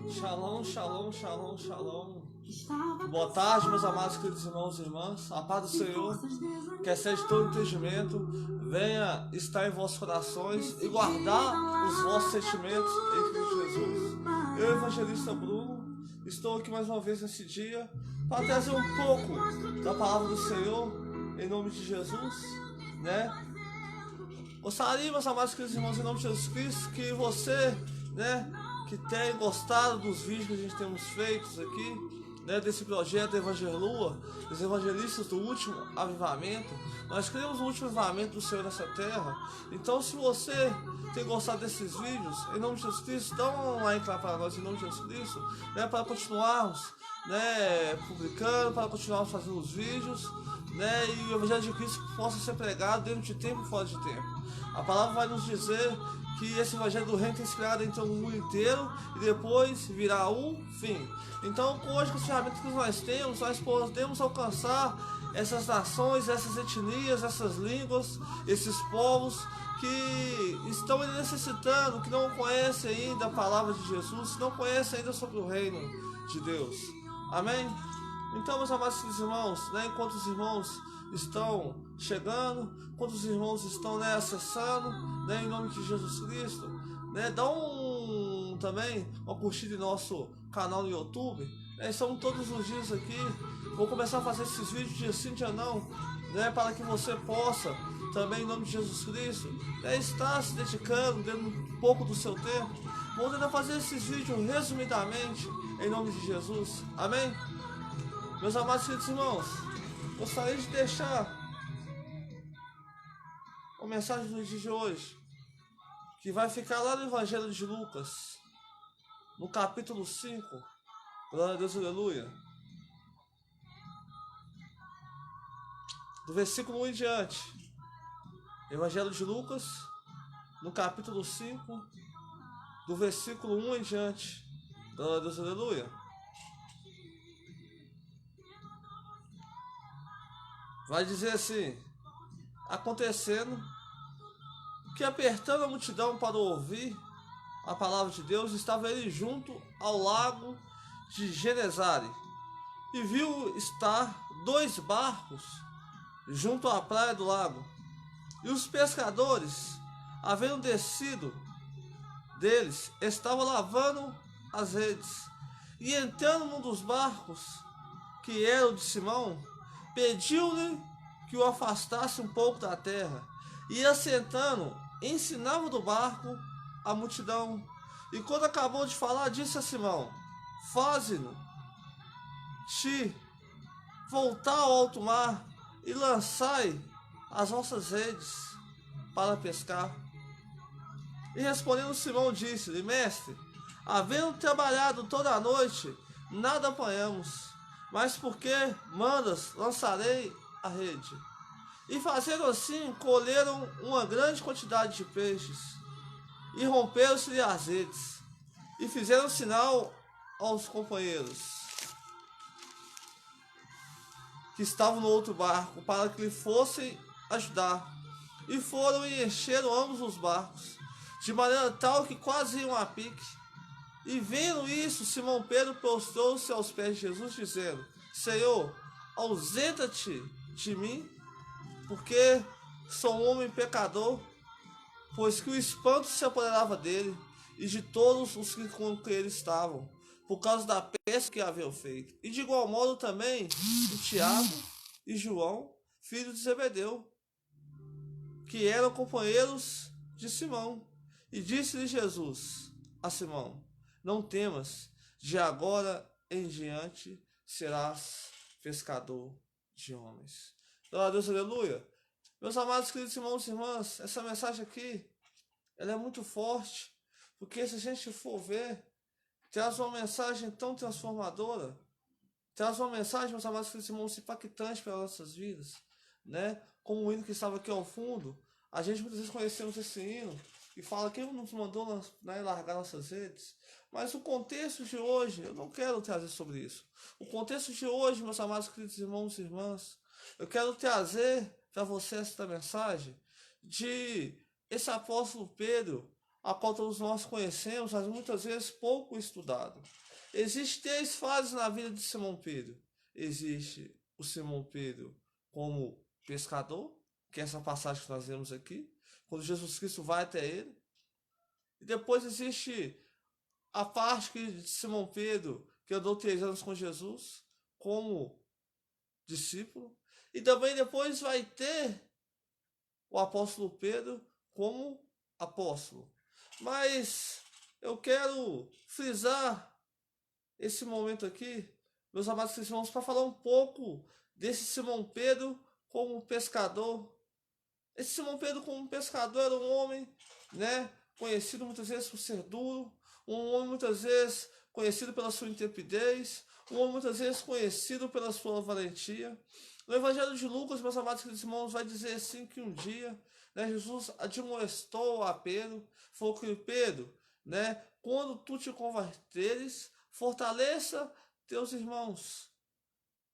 Shalom, shalom, shalom, shalom. Boa tarde, meus amados queridos irmãos e irmãs. A paz do Senhor, que excede todo entendimento, venha estar em vossos corações e guardar os vossos sentimentos em Cristo Jesus. Eu, evangelista Bruno, estou aqui mais uma vez nesse dia para trazer um pouco da palavra do Senhor em nome de Jesus, né? Gostaria, meus amados queridos irmãos, em nome de Jesus Cristo, que você, né, que tem gostado dos vídeos que a gente temos feitos aqui, né, desse projeto Evangelua, dos evangelistas do último avivamento. Nós queremos o último avivamento do Senhor nessa terra. Então, se você tem gostado desses vídeos, em nome de Jesus Cristo, dá um like lá para nós, em nome de Jesus Cristo, né, para continuarmos, né, publicando, para continuarmos fazendo os vídeos, né, e o Evangelho de Cristo possa ser pregado dentro de tempo e fora de tempo. A palavra vai nos dizer que esse Evangelho do Reino tem inspirado então o mundo inteiro e depois virá o fim. Então, hoje, com as ferramentas que nós temos, nós podemos alcançar essas nações, essas etnias, essas línguas, esses povos que estão necessitando, que não conhecem ainda a palavra de Jesus, não conhecem ainda sobre o reino de Deus. Amém? Então, meus amados irmãos, né, enquanto os irmãos estão chegando, enquanto os irmãos estão, né, acessando, né, em nome de Jesus Cristo, né, dá também uma curtida em nosso canal no YouTube, né, estamos todos os dias aqui. Vou começar a fazer esses vídeos dia sim, dia não, né, para que você possa também, em nome de Jesus Cristo, né, estar se dedicando, dando um pouco do seu tempo. Vou tentar fazer esses vídeos resumidamente em nome de Jesus. Amém? Meus amados queridos irmãos, gostaria de deixar uma mensagem do dia de hoje, que vai ficar lá no Evangelho de Lucas, no capítulo 5, glória a Deus, aleluia, do versículo 1 em diante. Evangelho de Lucas, no capítulo 5, do versículo 1 em diante, glória a Deus, aleluia. Vai dizer assim: acontecendo que, apertando a multidão para ouvir a palavra de Deus, estava ele junto ao lago de Genesare, e viu estar 2 barcos junto à praia do lago. E os pescadores, havendo descido deles, estavam lavando as redes. E entrando num dos barcos, que era o de Simão, pediu-lhe que o afastasse um pouco da terra. E assentando, ensinava do barco a multidão. E quando acabou de falar, disse a Simão: faze-te voltar ao alto mar e lançai as vossas redes para pescar. E respondendo Simão, disse-lhe: mestre, havendo trabalhado toda a noite, nada apanhamos, mas porque mandas, lançarei a rede. E fazendo assim, colheram uma grande quantidade de peixes, e romperam-se as redes, e fizeram sinal aos companheiros que estavam no outro barco, para que lhe fossem ajudar. E foram e encheram ambos os barcos, de maneira tal que quase iam a pique. E vendo isso, Simão Pedro prostrou-se aos pés de Jesus, dizendo: Senhor, ausenta-te de mim, porque sou um homem pecador. Pois que o espanto se apoderava dele e de todos os que com ele estavam, por causa da pesca que haviam feito. E de igual modo também de Tiago e João, filhos de Zebedeu, que eram companheiros de Simão. E disse-lhe Jesus a Simão: não temas, de agora em diante serás pescador de homens. Glória a Deus, aleluia. Meus amados queridos irmãos e irmãs, essa mensagem aqui, ela é muito forte, porque se a gente for ver, traz uma mensagem tão transformadora, traz uma mensagem, meus amados queridos irmãos, impactante para as nossas vidas, né? Como o hino que estava aqui ao fundo, a gente muitas vezes conhecemos esse hino, e fala que ele nos mandou, né, largar nossas redes. Mas o contexto de hoje, eu não quero trazer sobre isso. O contexto de hoje, meus amados queridos irmãos e irmãs, eu quero trazer para você esta mensagem de esse apóstolo Pedro, a qual todos nós conhecemos, mas muitas vezes pouco estudado. Existem 3 fases na vida de Simão Pedro. Existe o Simão Pedro como pescador, que é essa passagem que nós vemos aqui, quando Jesus Cristo vai até ele. E depois existe a parte de Simão Pedro, que andou 3 anos com Jesus, como discípulo. E também depois vai ter o apóstolo Pedro como apóstolo. Mas eu quero frisar esse momento aqui, meus amados irmãos, para falar um pouco desse Simão Pedro como pescador. Esse Simão Pedro como pescador era um homem, né, conhecido muitas vezes por ser duro, um homem muitas vezes conhecido pela sua intrepidez, um homem muitas vezes conhecido pela sua valentia. No Evangelho de Lucas, meus amados irmãos, vai dizer assim que um dia, né, Jesus admoestou a Pedro, falou que Pedro, né, quando tu te converteres, fortaleça teus irmãos.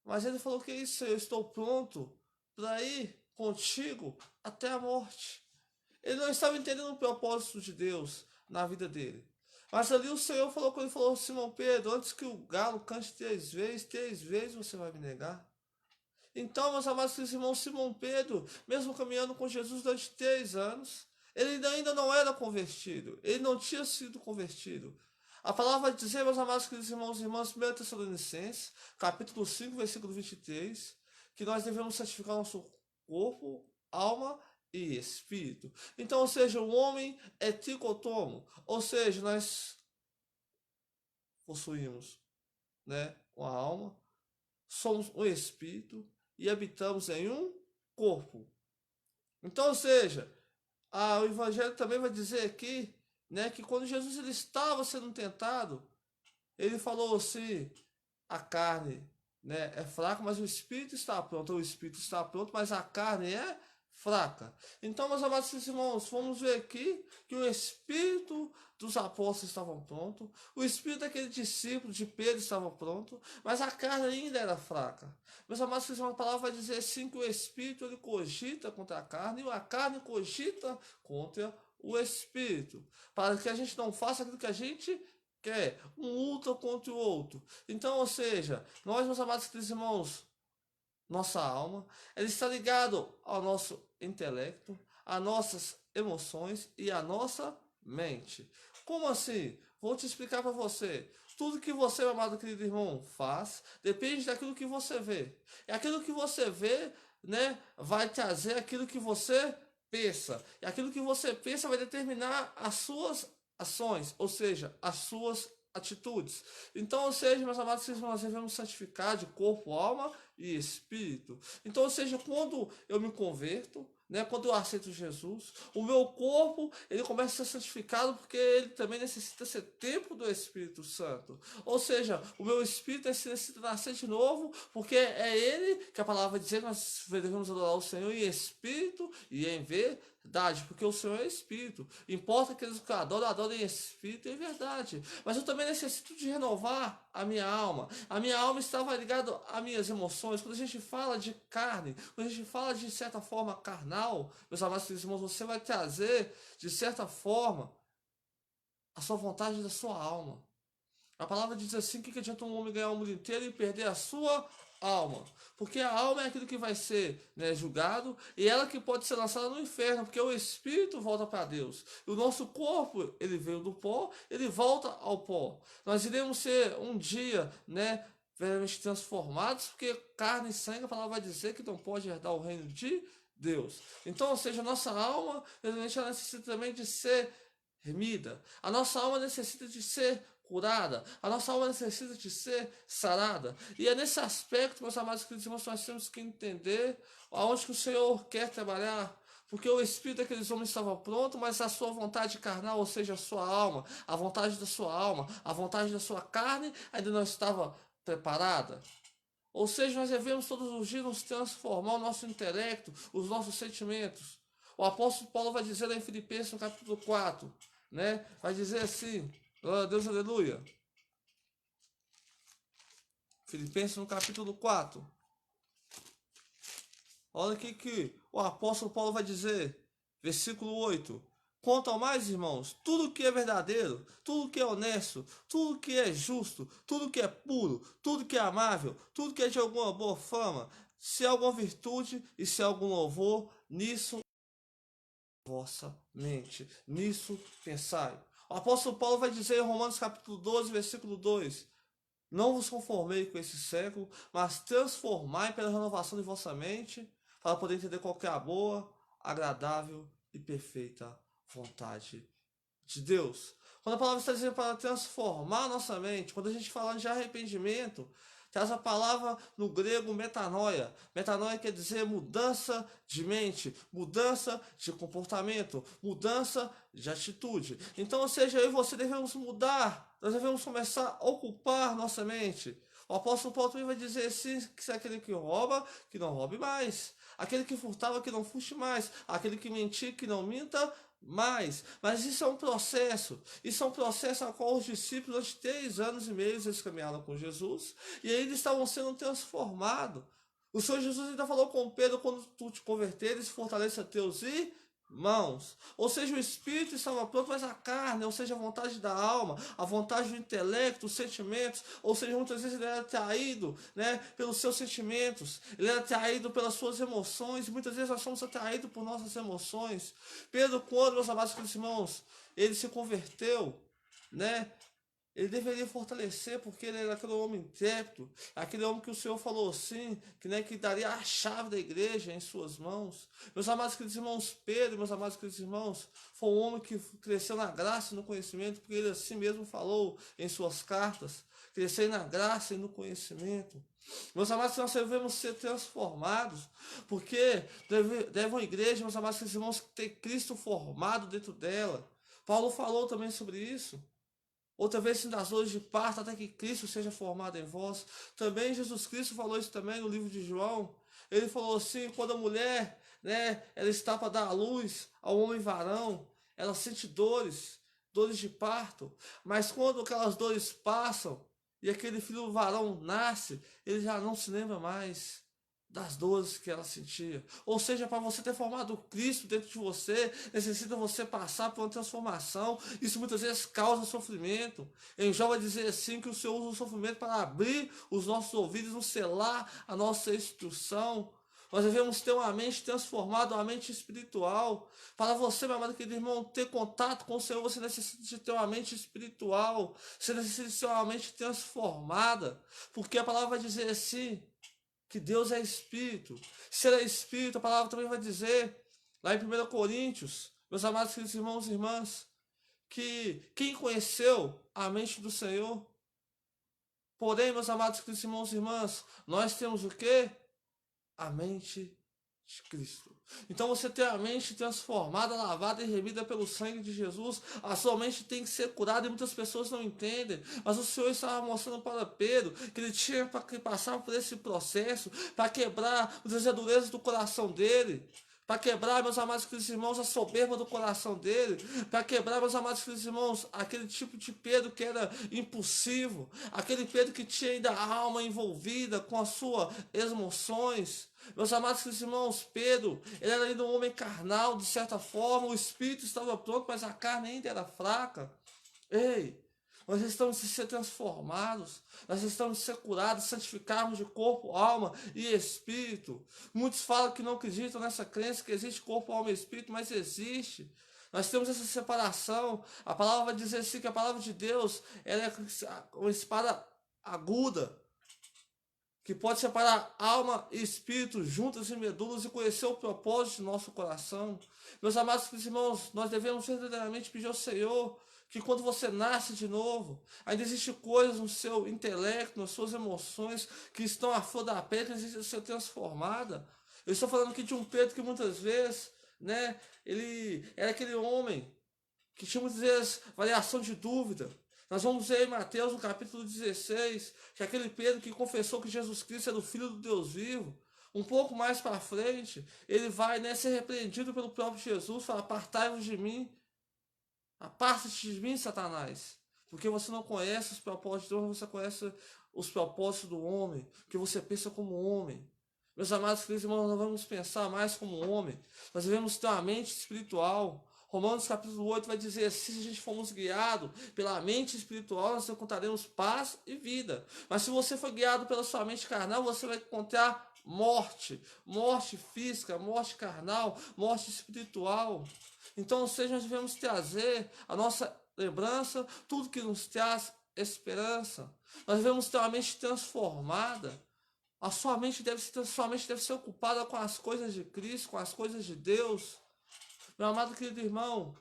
Mas ele falou que isso, eu estou pronto para ir contigo até a morte. Ele não estava entendendo o propósito de Deus na vida dele. Mas ali o Senhor falou quando ele falou, Simão Pedro, antes que o galo cante 3 vezes você vai me negar. Então, meus amados irmãos, Simão Pedro, mesmo caminhando com Jesus durante 3 anos, ele ainda não era convertido, ele não tinha sido convertido. A palavra vai dizer, meus amados irmãos e irmãs, 1 Tessalonicenses, capítulo 5, versículo 23, que nós devemos santificar nosso corpo, alma e espírito. Então, ou seja, o homem é tricotomo, ou seja, nós possuímos, né, uma alma, somos um espírito e habitamos em um corpo. Então, ou seja, o Evangelho também vai dizer aqui, né, que quando Jesus ele estava sendo tentado, ele falou assim, a carne, né, é fraca, mas o espírito está pronto. O espírito está pronto, mas a carne é fraca. Então, meus amados irmãos, vamos ver aqui que o espírito dos apóstolos estava pronto, o espírito daquele discípulo de Pedro estava pronto, mas a carne ainda era fraca. Meus amados irmãos, a palavra vai dizer assim que o espírito ele cogita contra a carne e a carne cogita contra o espírito, para que a gente não faça aquilo que a gente quer, um luta contra o outro. Então, ou seja, nós, meus amados irmãos, nossa alma, ela está ligado ao nosso intelecto, às nossas emoções e à nossa mente. Como assim? Vou te explicar para você. Tudo que você, meu amado querido irmão, faz depende daquilo que você vê. E aquilo que você vê, né, vai trazer aquilo que você pensa. E aquilo que você pensa vai determinar as suas ações, ou seja, as suas atitudes. Então, ou seja, meus amados, nós devemos santificar de corpo, alma e espírito. Então, ou seja, quando eu me converto, né, quando eu aceito Jesus, o meu corpo ele começa a ser santificado porque ele também necessita ser templo do Espírito Santo. Ou seja, o meu espírito necessita nascer de novo porque é ele que a palavra vai dizer que nós devemos adorar o Senhor em espírito e em verdade, porque o Senhor é espírito. Importa que aqueles que adoram, adorem em espírito e em verdade. Mas eu também necessito de renovar a minha alma. A minha alma estava ligada às minhas emoções. Quando a gente fala de carne, quando a gente fala de certa forma carnal, meus amados irmãos, você vai trazer, de certa forma, a sua vontade da sua alma. A palavra diz assim, que adianta um homem ganhar o mundo inteiro e perder a sua alma? Porque a alma é aquilo que vai ser, né, julgado e ela que pode ser lançada no inferno, porque o espírito volta para Deus. E o nosso corpo, ele veio do pó, ele volta ao pó. Nós iremos ser um dia, né, verdadeiramente transformados, porque carne e sangue, a palavra vai dizer que não pode herdar o reino de Deus. Então, ou seja, a nossa alma, realmente ela necessita também de ser remida. A nossa alma necessita de ser curada, a nossa alma necessita de ser sarada. E é nesse aspecto, meus amados queridos irmãos, nós temos que entender aonde que o Senhor quer trabalhar. Porque o espírito daqueles homens estava pronto, mas a sua vontade carnal, ou seja, a sua alma, a vontade da sua alma, a vontade da sua carne, ainda não estava preparada. Ou seja, nós devemos todos os dias nos transformar o nosso intelecto, os nossos sentimentos. O apóstolo Paulo vai dizer lá em Filipenses, no capítulo 4, né? Vai dizer assim, glória a Deus, aleluia. Filipenses no capítulo 4. Olha aqui que o apóstolo Paulo vai dizer, versículo 8. Contam mais, irmãos, tudo que é verdadeiro, tudo que é honesto, tudo que é justo, tudo que é puro, tudo que é amável, tudo que é de alguma boa fama, se há alguma virtude e se há algum louvor, nisso vossa mente, nisso pensai. O apóstolo Paulo vai dizer em Romanos capítulo 12, versículo 2: não vos conformei com esse século, mas transformai pela renovação de vossa mente, para poder entender qual que é a boa, agradável e perfeita vontade de Deus. Quando a palavra está dizendo para transformar a nossa mente, quando a gente fala de arrependimento, traz a palavra no grego metanoia. Metanoia quer dizer mudança de mente, mudança de comportamento, mudança de atitude. Então, ou seja, eu e você devemos mudar, nós devemos começar a ocupar nossa mente. O apóstolo Paulo também vai dizer assim, que se aquele que rouba, que não roube mais. Aquele que furtava, que não furte mais. Aquele que mentir, que não minta mas isso é um processo. Isso é um processo a qual os discípulos, de 3 anos e meio, eles caminharam com Jesus e aí eles estavam sendo transformados. O Senhor Jesus ainda falou com Pedro: quando tu te converteres, fortaleça teus irmãos. Ou seja, o espírito estava pronto, mas a carne, ou seja, a vontade da alma, a vontade do intelecto, os sentimentos, ou seja, muitas vezes ele era atraído, né, pelos seus sentimentos, ele era atraído pelas suas emoções, e muitas vezes nós somos atraídos por nossas emoções. Pedro, quando, meus amados irmãos, ele se converteu, né, ele deveria fortalecer, porque ele era aquele homem intrépido, aquele homem que o Senhor falou assim, que, né, que daria a chave da igreja em suas mãos. Meus amados queridos irmãos, Pedro, meus amados queridos irmãos, foi um homem que cresceu na graça e no conhecimento, porque ele assim mesmo falou em suas cartas: crescer na graça e no conhecimento. Meus amados, nós devemos ser transformados, porque deve uma igreja, meus amados queridos irmãos, ter Cristo formado dentro dela. Paulo falou também sobre isso. Outra vez, sim, das dores de parto, até que Cristo seja formado em vós. Também Jesus Cristo falou isso também no livro de João. Ele falou assim: quando a mulher, né, ela está para dar a luz ao homem varão, ela sente dores, dores de parto. Mas quando aquelas dores passam e aquele filho varão nasce, ele já não se lembra mais das dores que ela sentia. Ou seja, para você ter formado Cristo dentro de você, necessita você passar por uma transformação. Isso muitas vezes causa sofrimento. Em Jó vai dizer assim, que o Senhor usa o sofrimento para abrir os nossos ouvidos, nos selar a nossa instrução. Nós devemos ter uma mente transformada, uma mente espiritual. Para você, meu amado querido irmão, ter contato com o Senhor, você necessita de ter uma mente espiritual. Você necessita de ter uma mente transformada. Porque a palavra vai dizer assim, que Deus é Espírito. Se Ele é Espírito, a palavra também vai dizer, lá em 1 Coríntios, meus amados queridos irmãos e irmãs, que quem conheceu a mente do Senhor? Porém, meus amados queridos irmãos e irmãs, nós temos o quê? A mente de Cristo. Então você tem a mente transformada, lavada e remida pelo sangue de Jesus. A sua mente tem que ser curada e muitas pessoas não entendem. Mas o Senhor estava mostrando para Pedro que ele tinha que passar por esse processo para quebrar as durezas do coração dele. Para quebrar, meus amados queridos irmãos, a soberba do coração dele. Para quebrar, meus amados queridos irmãos, aquele tipo de Pedro que era impulsivo. Aquele Pedro que tinha ainda a alma envolvida com as suas emoções. Meus amados queridos irmãos, Pedro, ele era ainda um homem carnal, de certa forma. O espírito estava pronto, mas a carne ainda era fraca. Ei, nós estamos de ser transformados, nós estamos de ser curados, santificarmos de corpo, alma e espírito. Muitos falam que não acreditam nessa crença, que existe corpo, alma e espírito, mas existe. Nós temos essa separação. A palavra vai dizer assim, que a palavra de Deus, ela é uma espada aguda, que pode separar alma e espírito, juntas e medulas, e conhecer o propósito do nosso coração. Meus amados irmãos, nós devemos verdadeiramente pedir ao Senhor que quando você nasce de novo, ainda existem coisas no seu intelecto, nas suas emoções, que estão à flor da pele, que precisam ser transformadas. Eu estou falando aqui de um Pedro que muitas vezes, né, ele era aquele homem que tinha muitas vezes variação de dúvida. Nós vamos ver em Mateus, no capítulo 16, que aquele Pedro que confessou que Jesus Cristo era o Filho do Deus vivo, um pouco mais para frente, ele vai, né, ser repreendido pelo próprio Jesus, fala: apartai-vos de mim, aparta-te de mim, Satanás, porque você não conhece os propósitos de Deus, você conhece os propósitos do homem, que você pensa como homem. Meus amados queridos irmãos, nós vamos pensar mais como homem, nós devemos ter uma mente espiritual. Romanos capítulo 8 vai dizer assim: se a gente formos guiados pela mente espiritual, nós encontraremos paz e vida. Mas se você for guiado pela sua mente carnal, você vai encontrar morte. Morte física, morte carnal, morte espiritual. Então, ou seja, nós devemos trazer a nossa lembrança, tudo que nos traz esperança. Nós devemos ter uma mente transformada. Sua mente deve ser ocupada com as coisas de Cristo, com as coisas de Deus. Meu amado querido irmão,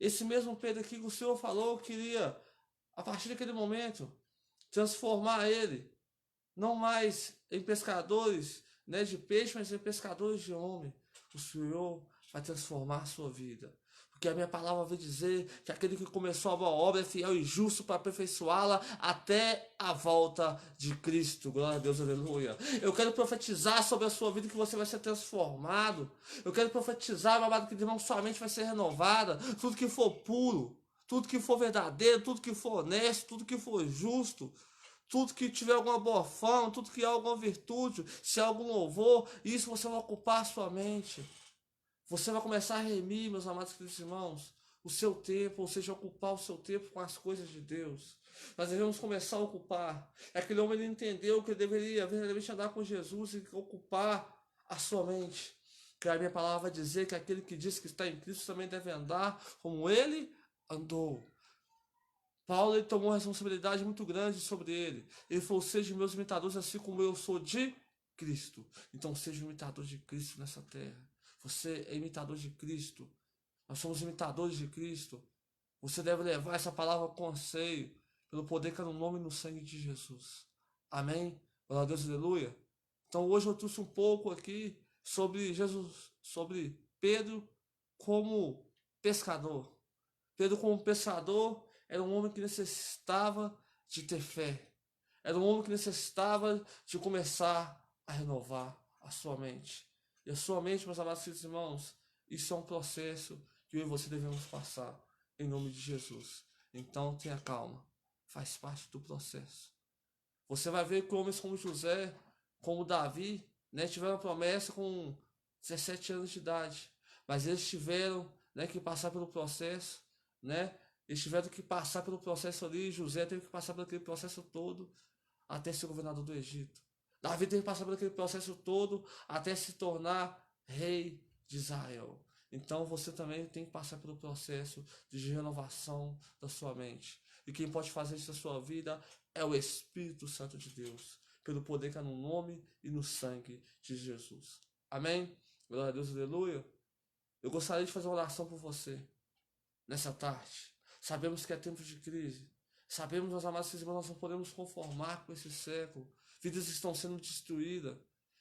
esse mesmo Pedro aqui que o Senhor falou, queria, a partir daquele momento, transformar ele, não mais em pescadores, né, de peixe, mas em pescadores de homem. O Senhor vai transformar a sua vida. Porque a minha palavra vai dizer que aquele que começou a boa obra é fiel e justo para aperfeiçoá-la até a volta de Cristo. Glória a Deus, aleluia. Eu quero profetizar sobre a sua vida que você vai ser transformado. Eu quero profetizar, meu amado, que irmão, sua mente vai ser renovada. Tudo que for puro, tudo que for verdadeiro, tudo que for honesto, tudo que for justo, tudo que tiver alguma boa fama, tudo que há alguma virtude, se há algum louvor, isso você vai ocupar a sua mente. Você vai começar a remir, meus amados queridos irmãos, o seu tempo, ou seja, ocupar o seu tempo com as coisas de Deus. Nós devemos começar a ocupar. Aquele homem ele entendeu que ele deveria verdadeiramente andar com Jesus e ocupar a sua mente. Que a minha palavra vai dizer que aquele que diz que está em Cristo também deve andar como ele andou. Paulo ele tomou uma responsabilidade muito grande sobre ele. Ele falou: sejam meus imitadores assim como eu sou de Cristo. Então seja um imitador de Cristo nessa terra. Você é imitador de Cristo. Nós somos imitadores de Cristo. Você deve levar essa palavra com anseio, pelo poder que é no nome e no sangue de Jesus. Amém? Glória a Deus, aleluia. Então hoje eu trouxe um pouco aqui sobre Jesus, sobre Pedro como pescador. Pedro como pescador era um homem que necessitava de ter fé. Era um homem que necessitava de começar a renovar a sua mente. E a sua mente, meus amados irmãos, isso é um processo que eu e você devemos passar, em nome de Jesus. Então tenha calma, faz parte do processo. Você vai ver que homens como José, como Davi, né, tiveram promessa com 17 anos de idade, mas eles tiveram, né, que passar pelo processo, né? Eles tiveram que passar pelo processo ali. José teve que passar por aquele processo todo até ser governador do Egito. Davi teve que passar por aquele processo todo até se tornar rei de Israel. Então você também tem que passar pelo processo de renovação da sua mente. E quem pode fazer isso na sua vida é o Espírito Santo de Deus, pelo poder que há no nome e no sangue de Jesus. Amém? Glória a Deus, aleluia. Eu gostaria de fazer uma oração por você nessa tarde. Sabemos que é tempo de crise. Sabemos, meus amados irmãos, nós não podemos conformar com esse século. Vidas estão sendo destruídas.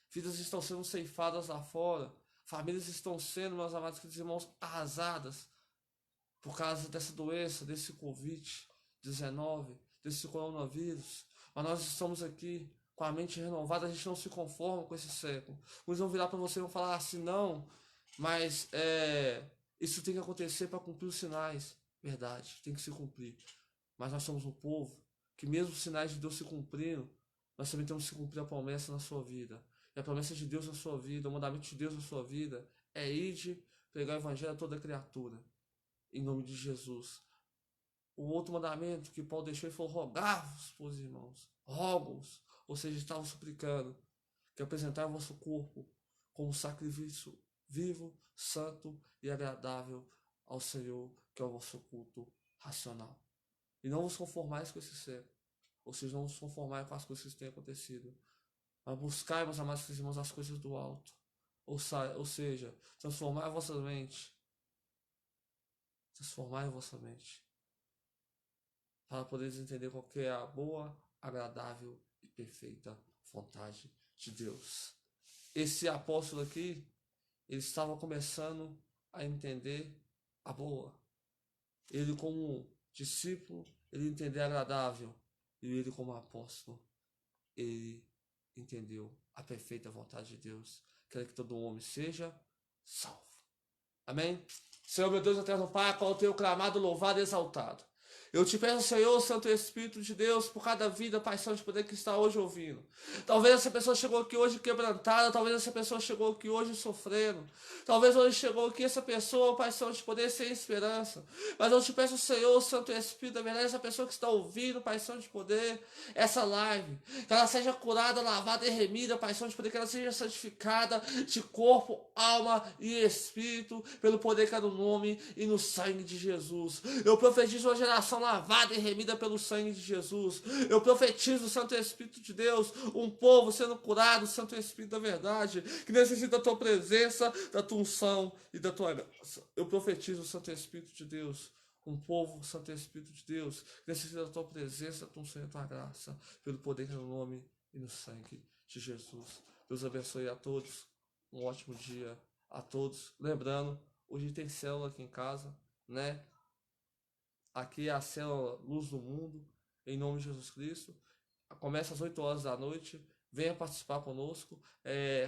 Vidas estão sendo ceifadas lá fora. Famílias estão sendo, meus amados irmãos, arrasadas por causa dessa doença, desse Covid-19, desse coronavírus. Mas nós estamos aqui com a mente renovada, a gente não se conforma com esse século. Uns vão virar para você e vão falar assim: não, mas isso tem que acontecer para cumprir os sinais. Verdade, tem que se cumprir. Mas nós somos um povo que, mesmo os sinais de Deus se cumprindo, nós também temos que cumprir a promessa na sua vida. E a promessa de Deus na sua vida, o mandamento de Deus na sua vida é ide pregar o evangelho a toda criatura. Em nome de Jesus. O outro mandamento que Paulo deixou, ele falou: rogai-vos, pois irmãos, rogo-vos, ou seja, estavam suplicando que apresentar o vosso corpo como sacrifício vivo, santo e agradável ao Senhor, que é o vosso culto racional. E não vos conformais com esse século, ou seja, não vos conformais com as coisas que têm acontecido, mas buscai, meus amados irmãos, as coisas do alto, ou seja, transformai a vossa mente, para poderes entender qual que é a boa, agradável e perfeita vontade de Deus. Esse apóstolo aqui, ele estava começando a entender a boa. Ele como discípulo, ele entendeu a agradável. E ele como apóstolo, ele entendeu a perfeita vontade de Deus. Quer que todo homem seja salvo. Amém? Senhor, meu Deus, eterno Pai, qual o teu clamado, louvado e exaltado. Eu te peço, Senhor, Santo Espírito de Deus, por cada vida, Pai Santo de poder que está hoje ouvindo. Talvez essa pessoa chegou aqui hoje quebrantada, talvez essa pessoa chegou aqui hoje sofrendo. Talvez hoje chegou aqui essa pessoa, Pai Santo de poder, sem esperança. Mas eu te peço, Senhor, Santo Espírito da verdade, essa pessoa que está ouvindo, Pai Santo de poder, essa live, que ela seja curada, lavada e remida, Pai Santo de poder, que ela seja santificada de corpo, alma e espírito, pelo poder que é no nome e no sangue de Jesus. Eu profetizo uma geração lavada e remida pelo sangue de Jesus. Eu profetizo, Santo Espírito de Deus, um povo sendo curado, Santo Espírito da verdade, que necessita da tua presença, da tua unção e da tua graça. Eu profetizo, Santo Espírito de Deus, um povo, Santo Espírito de Deus, que necessita da tua presença, da tua unção e da tua graça, pelo poder que é no nome e no sangue de Jesus. Deus abençoe a todos. Um ótimo dia a todos. Lembrando, hoje tem célula aqui em casa, né? Aqui é a célula Luz do Mundo, em nome de Jesus Cristo. Começa às 8 horas da noite. Venha participar conosco.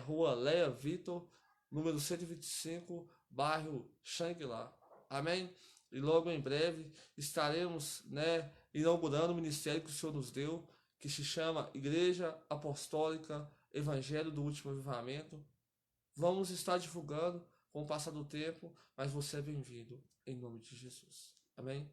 Rua Leia Vitor, número 125, bairro Xangri-Lá. Amém? E logo em breve estaremos, né, inaugurando o ministério que o Senhor nos deu, que se chama Igreja Apostólica Evangelho do Último Avivamento. Vamos estar divulgando com o passar do tempo, mas você é bem-vindo, em nome de Jesus. Amém?